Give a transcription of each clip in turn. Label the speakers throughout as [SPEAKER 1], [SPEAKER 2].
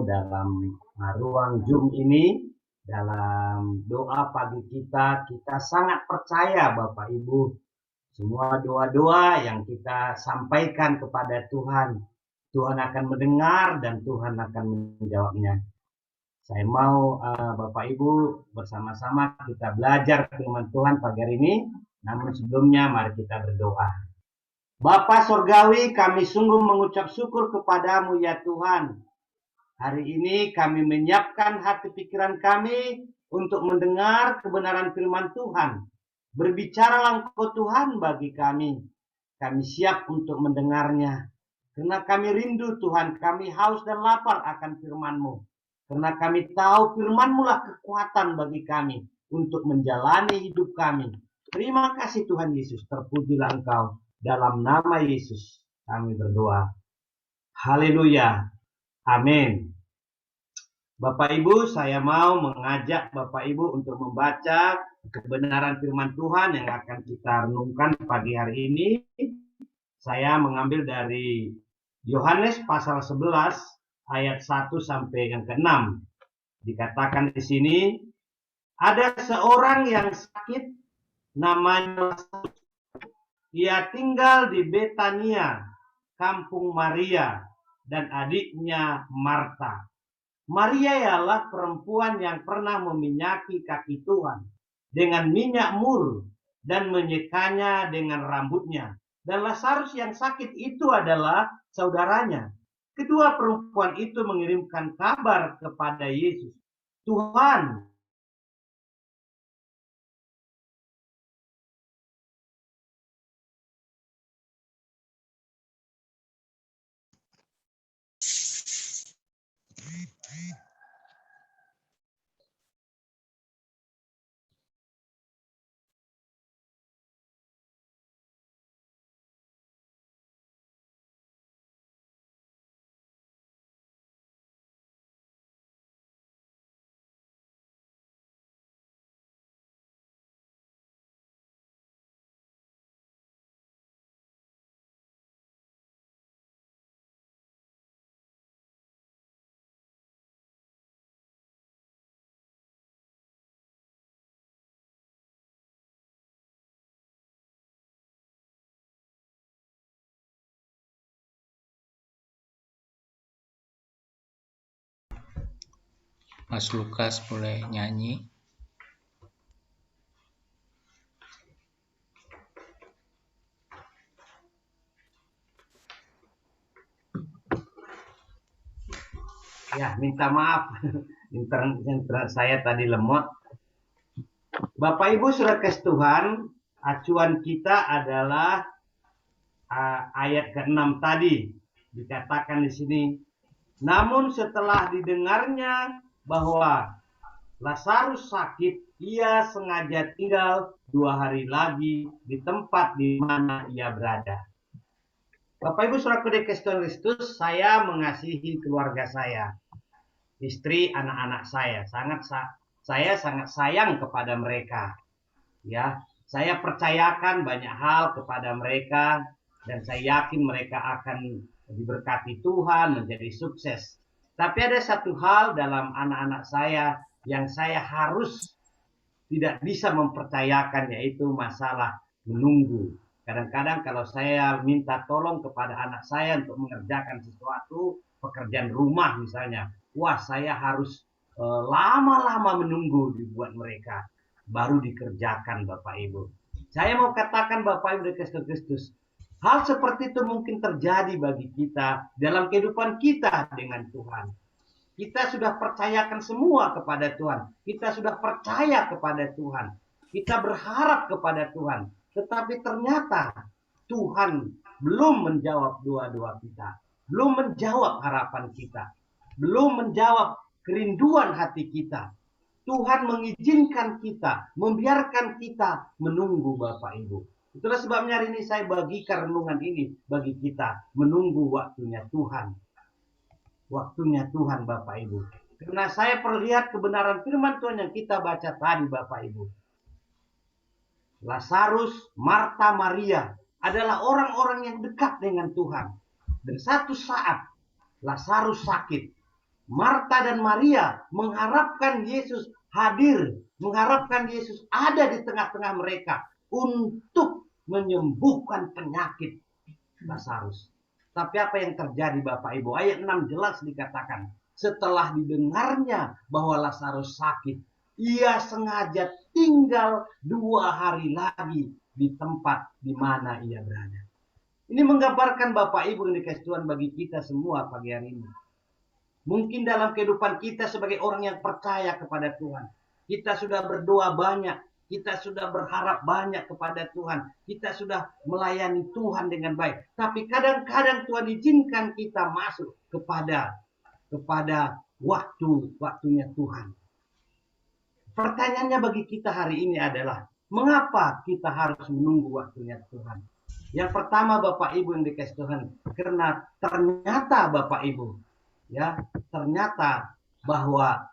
[SPEAKER 1] dalam ruang Zoom ini, dalam doa pagi kita, kita sangat percaya Bapak Ibu, semua doa-doa yang kita sampaikan kepada Tuhan, Tuhan akan mendengar dan Tuhan akan menjawabnya. Saya mau Bapak Ibu bersama-sama kita belajar firman Tuhan pagi hari ini, namun sebelumnya mari kita berdoa. Bapa Sorgawi, kami sungguh mengucap syukur kepadamu ya Tuhan. Hari ini kami menyiapkan hati pikiran kami untuk mendengar kebenaran firman Tuhan. Berbicaralah Engkau Tuhan bagi kami. Kami siap untuk mendengarnya. Karena kami rindu Tuhan, kami haus dan lapar akan firman-Mu. Karena kami tahu firman-Mu lah kekuatan bagi kami untuk menjalani hidup kami. Terima kasih Tuhan Yesus, terpujilah Engkau. Dalam nama Yesus kami berdoa. Haleluya. Amin. Bapak Ibu, saya mau mengajak Bapak Ibu untuk membaca kebenaran firman Tuhan yang akan kita renungkan pagi hari ini. Saya mengambil dari Yohanes pasal 11 ayat 1 sampai yang ke-6. Dikatakan di sini, ada seorang yang sakit namanya Lazarus. Ia tinggal di Betania, kampung Maria dan adiknya Marta. Maria ialah perempuan yang pernah meminyaki kaki Tuhan dengan minyak mur dan menyekanya dengan rambutnya. Dan Lazarus yang sakit itu adalah saudaranya. Kedua perempuan itu mengirimkan kabar kepada Yesus. Tuhan,
[SPEAKER 2] Mas Lukas boleh nyanyi.
[SPEAKER 1] ya minta maaf, internet saya tadi lemot. Bapak Ibu saudara kasih Tuhan, acuan kita adalah ayat ke-6 tadi. Dikatakan di sini, namun setelah didengarnya bahwa Lazarus sakit, ia sengaja tinggal 2 hari lagi di tempat di mana ia berada. Bapak Ibu saudara Tuhan Kristus, saya mengasihi keluarga saya, istri, anak-anak saya. Saya sangat sayang kepada mereka. Ya, saya percayakan banyak hal kepada mereka dan saya yakin mereka akan diberkati Tuhan, menjadi sukses. Tapi ada satu hal dalam anak-anak saya yang saya harus tidak bisa mempercayakan, yaitu masalah menunggu. Kadang-kadang kalau saya minta tolong kepada anak saya untuk mengerjakan sesuatu, pekerjaan rumah misalnya, wah saya harus lama-lama menunggu dibuat mereka, baru dikerjakan Bapak Ibu. Saya mau katakan Bapak Ibu di Kristus, hal seperti itu mungkin terjadi bagi kita dalam kehidupan kita dengan Tuhan. Kita sudah percayakan semua kepada Tuhan. Kita sudah percaya kepada Tuhan. Kita berharap kepada Tuhan. Tetapi ternyata Tuhan belum menjawab doa-doa kita. Belum menjawab harapan kita. Belum menjawab kerinduan hati kita. Tuhan mengizinkan kita, membiarkan kita menunggu Bapak Ibu. Itulah sebabnya hari ini saya bagikan renungan ini bagi kita. Menunggu waktunya Tuhan. Waktunya Tuhan Bapak Ibu. Karena saya perlihat kebenaran firman Tuhan yang kita baca tadi Bapak Ibu. Lazarus, Marta, Maria adalah orang-orang yang dekat dengan Tuhan. Dan satu saat Lazarus sakit. Marta dan Maria mengharapkan Yesus hadir, mengharapkan Yesus ada di tengah-tengah mereka untuk menyembuhkan penyakit Lazarus. Tapi apa yang terjadi Bapak Ibu? Ayat 6 jelas dikatakan, setelah didengarnya bahwa Lazarus sakit, ia sengaja tinggal 2 hari lagi di tempat di mana ia berada. Ini menggambarkan Bapak Ibu yang dikasih Tuhan bagi kita semua pagi hari ini. Mungkin dalam kehidupan kita sebagai orang yang percaya kepada Tuhan, kita sudah berdoa banyak, kita sudah berharap banyak kepada Tuhan, kita sudah melayani Tuhan dengan baik. Tapi kadang-kadang Tuhan izinkan kita masuk kepada waktunya Tuhan. Pertanyaannya bagi kita hari ini adalah, mengapa kita harus menunggu waktunya Tuhan? Yang pertama Bapak Ibu yang dikasih Tuhan, karena ternyata Bapak Ibu, ya, ternyata bahwa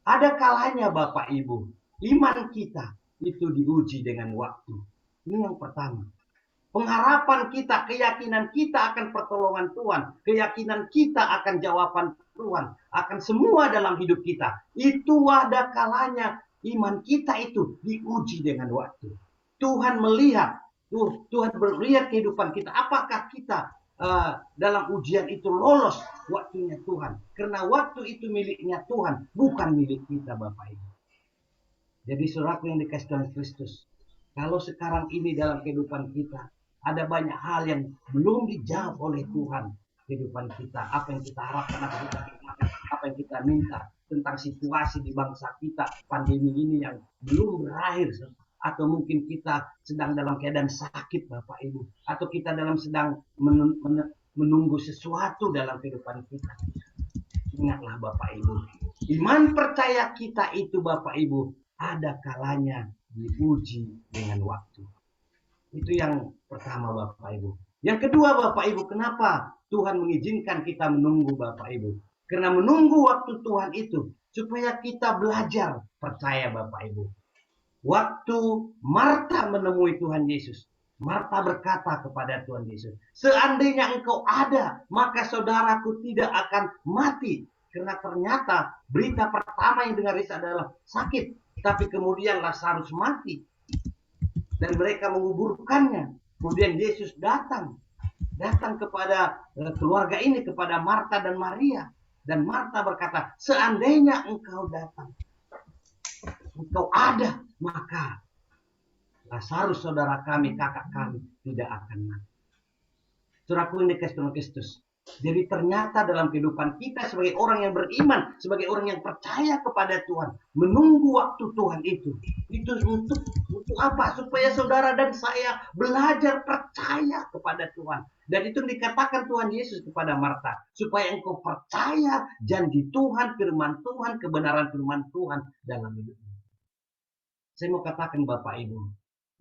[SPEAKER 1] ada kalanya Bapak Ibu, iman kita itu diuji dengan waktu. Ini yang pertama. Pengharapan kita, keyakinan kita akan pertolongan Tuhan, keyakinan kita akan jawaban Tuhan, akan semua dalam hidup kita. Itu ada kalanya iman kita itu diuji dengan waktu. Tuhan melihat, Tuhan melihat kehidupan kita. Apakah kita dalam ujian itu lolos waktunya Tuhan? Karena waktu itu miliknya Tuhan, bukan milik kita Bapak Ibu. Jadi saudaraku yang dikasih Tuhan Kristus, kalau sekarang ini dalam kehidupan kita ada banyak hal yang belum dijawab oleh Tuhan kehidupan kita, apa yang kita harapkan, apa yang kita minta tentang situasi di bangsa kita, pandemi ini yang belum berakhir, atau mungkin kita sedang dalam keadaan sakit Bapak Ibu, atau kita sedang menunggu sesuatu dalam kehidupan kita. Ingatlah Bapak Ibu, iman percaya kita itu Bapak Ibu ada kalanya diuji dengan waktu. Itu yang pertama Bapak Ibu. Yang kedua Bapak Ibu, kenapa Tuhan mengizinkan kita menunggu Bapak Ibu? Karena menunggu waktu Tuhan itu supaya kita belajar percaya Bapak Ibu. Waktu Marta menemui Tuhan Yesus, Marta berkata kepada Tuhan Yesus, seandainya engkau ada, maka saudaraku tidak akan mati. Karena ternyata berita pertama yang dengar Yesus adalah sakit. Tapi kemudian Lazarus mati. Dan mereka menguburkannya. Kemudian Yesus datang kepada keluarga ini, kepada Marta dan Maria. Dan Marta berkata, seandainya engkau datang, engkau ada, maka Lazarus saudara kami, kakak kami tidak akan mati. Saudaraku yang dikasih Tuhan Kristus. Jadi ternyata dalam kehidupan kita sebagai orang yang beriman, sebagai orang yang percaya kepada Tuhan, menunggu waktu Tuhan itu untuk apa? Supaya saudara dan saya belajar percaya kepada Tuhan. Dan itu dikatakan Tuhan Yesus kepada Marta, supaya engkau percaya janji Tuhan, firman Tuhan, kebenaran firman Tuhan dalam hidupmu. Saya mau katakan Bapak Ibu,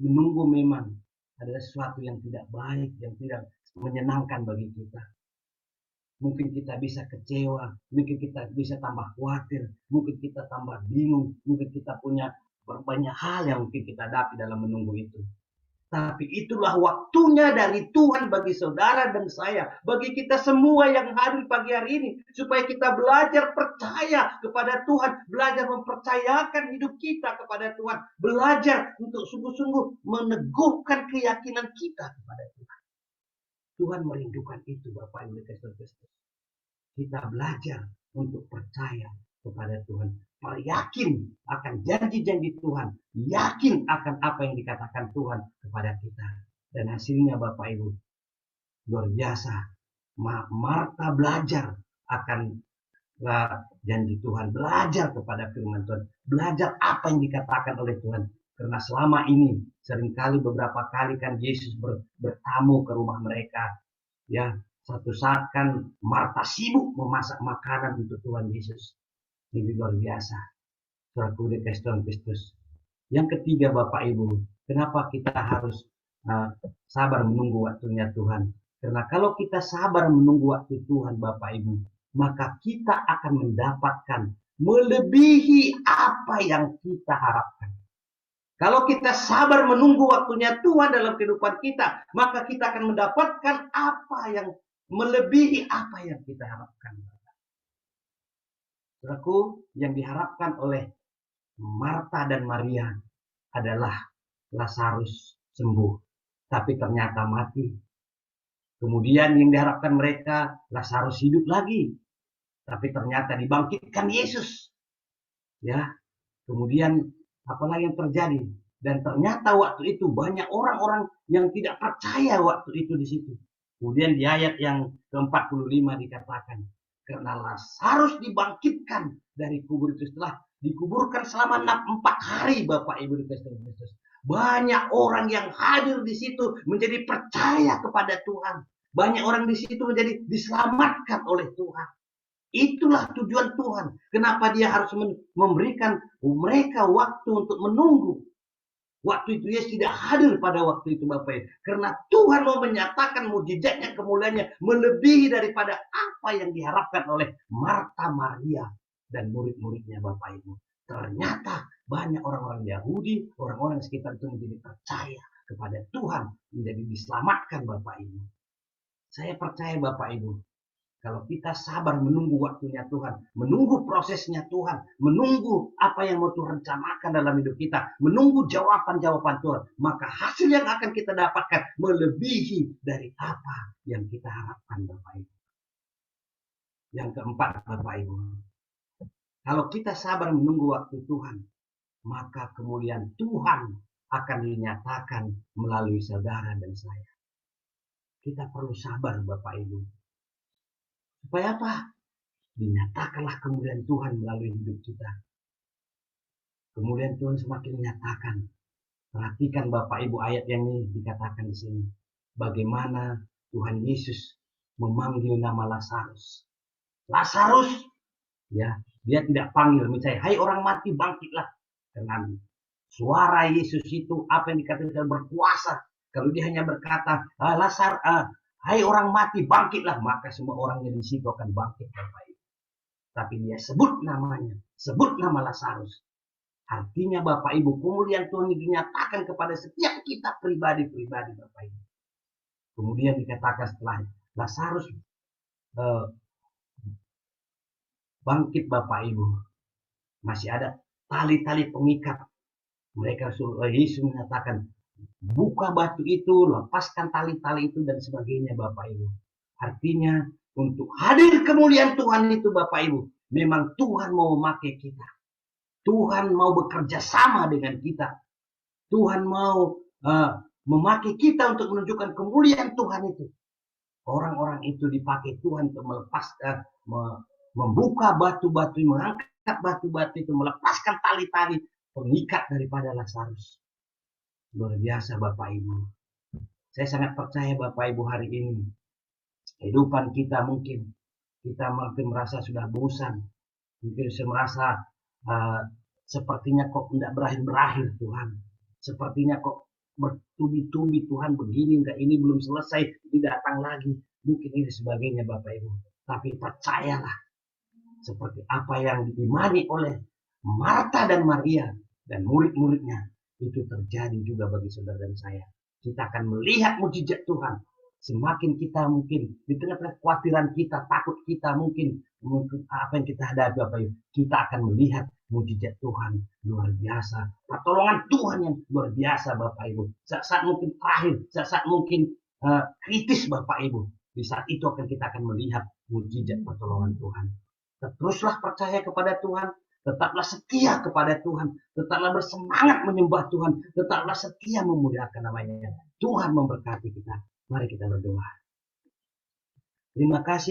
[SPEAKER 1] menunggu memang adalah sesuatu yang tidak baik, yang tidak menyenangkan bagi kita. Mungkin kita bisa kecewa, mungkin kita bisa tambah khawatir, mungkin kita tambah bingung, mungkin kita punya banyak hal yang mungkin kita hadapi dalam menunggu itu. Tapi itulah waktunya dari Tuhan bagi saudara dan saya, bagi kita semua yang hadir pagi hari ini, supaya kita belajar percaya kepada Tuhan, belajar mempercayakan hidup kita kepada Tuhan, belajar untuk sungguh-sungguh meneguhkan keyakinan kita kepada Tuhan. Tuhan merindukan itu Bapak Ibu Kristus. Kita belajar untuk percaya kepada Tuhan, yakin akan janji-janji Tuhan, yakin akan apa yang dikatakan Tuhan kepada kita. Dan hasilnya Bapak Ibu, luar biasa. Marta belajar akan janji Tuhan, belajar kepada firman Tuhan, belajar apa yang dikatakan oleh Tuhan. Karena selama ini seringkali beberapa kali kan Yesus bertamu ke rumah mereka, ya. Satu saat kan Marta sibuk memasak makanan untuk Tuhan Yesus. Ini luar biasa. Saudaraku dikasih Tuhan Kristus. Yang ketiga Bapak Ibu, kenapa kita harus sabar menunggu waktunya Tuhan? Karena kalau kita sabar menunggu waktu Tuhan Bapak Ibu, maka kita akan mendapatkan melebihi apa yang kita harapkan. Kalau kita sabar menunggu waktunya Tuhan dalam kehidupan kita, maka kita akan mendapatkan apa yang melebihi apa yang kita harapkan. Saudaraku, yang diharapkan oleh Marta dan Maria adalah Lazarus sembuh, tapi ternyata mati. Kemudian yang diharapkan mereka, Lazarus hidup lagi, tapi ternyata dibangkitkan Yesus. Ya, kemudian apalagi yang terjadi? Dan ternyata waktu itu banyak orang-orang yang tidak percaya waktu itu di situ. Kemudian di ayat yang ke-45 dikatakan, karena Lazarus dibangkitkan dari kubur itu setelah dikuburkan selama 4 hari, Bapak Ibu dikasih Kristus. Banyak orang yang hadir di situ menjadi percaya kepada Tuhan. Banyak orang di situ menjadi diselamatkan oleh Tuhan. Itulah tujuan Tuhan. Kenapa dia harus memberikan mereka waktu untuk menunggu. Waktu itu Yesus tidak hadir pada waktu itu Bapak Ibu. Karena Tuhan mau menyatakan mukjizatnya, kemuliaannya melebihi daripada apa yang diharapkan oleh Marta, Maria, dan murid-muridnya Bapak Ibu. Ternyata banyak orang-orang Yahudi, orang-orang sekitar itu menjadi percaya kepada Tuhan, menjadi diselamatkan Bapak Ibu. Saya percaya Bapak Ibu, kalau kita sabar menunggu waktunya Tuhan, menunggu prosesnya Tuhan, menunggu apa yang mau Tuhan rencanakan dalam hidup kita, menunggu jawaban-jawaban Tuhan, maka hasil yang akan kita dapatkan melebihi dari apa yang kita harapkan Bapak Ibu. Yang keempat Bapak Ibu, kalau kita sabar menunggu waktu Tuhan, maka kemuliaan Tuhan akan dinyatakan melalui saudara dan saya. Kita perlu sabar Bapak Ibu. Supaya apa? Dinyatakanlah kemuliaan Tuhan melalui hidup kita. Kemuliaan Tuhan semakin menyatakan. Perhatikan Bapak Ibu ayat yang ini dikatakan di sini. Bagaimana Tuhan Yesus memanggil nama Lazarus. Lazarus, ya, dia tidak panggil misalnya, hai orang mati bangkitlah. Karena suara Yesus itu apa yang dikatakan berkuasa. Kalau dia hanya berkata, hai orang mati bangkitlah, maka semua orang yang di situ akan bangkit Bapak Ibu. Tapi dia sebut namanya, sebut nama Lazarus. Artinya Bapak Ibu, kemuliaan Tuhan dinyatakan kepada setiap kita pribadi-pribadi Bapak Ibu. Kemudian dikatakan setelah Lazarus bangkit Bapak Ibu, masih ada tali-tali pengikat. Mereka Yesus menyatakan, buka batu itu, lepaskan tali-tali itu dan sebagainya Bapak Ibu. Artinya untuk hadir kemuliaan Tuhan itu Bapak Ibu, memang Tuhan mau memakai kita. Tuhan mau bekerja sama dengan kita. Tuhan mau memakai kita untuk menunjukkan kemuliaan Tuhan itu. Orang-orang itu dipakai Tuhan untuk melepaskan, membuka batu-batu, mengangkat batu-batu itu, melepaskan tali-tali pengikat daripada Lazarus. Luar biasa Bapak Ibu. Saya sangat percaya Bapak Ibu hari ini. Kehidupan kita mungkin merasa sudah bosan. Mungkin saya merasa sepertinya kok tidak berakhir-berakhir Tuhan. Sepertinya kok bertubi-tubi Tuhan begini, enggak, ini belum selesai, ini datang lagi. Mungkin ini sebagainya Bapak Ibu. Tapi percayalah, seperti apa yang diimani oleh Marta dan Maria dan murid-muridnya, itu terjadi juga bagi saudara dan saya. Kita akan melihat mukjizat Tuhan. Semakin kita mungkin di tengah-tengah kekhawatiran kita, takut kita mungkin apa yang kita hadapi Bapak Ibu, kita akan melihat mukjizat Tuhan luar biasa, pertolongan Tuhan yang luar biasa Bapak Ibu. Saat mungkin terakhir, saat mungkin kritis Bapak Ibu, di saat itu kita akan melihat mukjizat pertolongan Tuhan. Teruslah percaya kepada Tuhan, tetaplah setia kepada Tuhan, tetaplah bersemangat menyembah Tuhan, tetaplah setia memuliakan namanya. Tuhan memberkati kita. Mari kita berdoa. Terima kasih.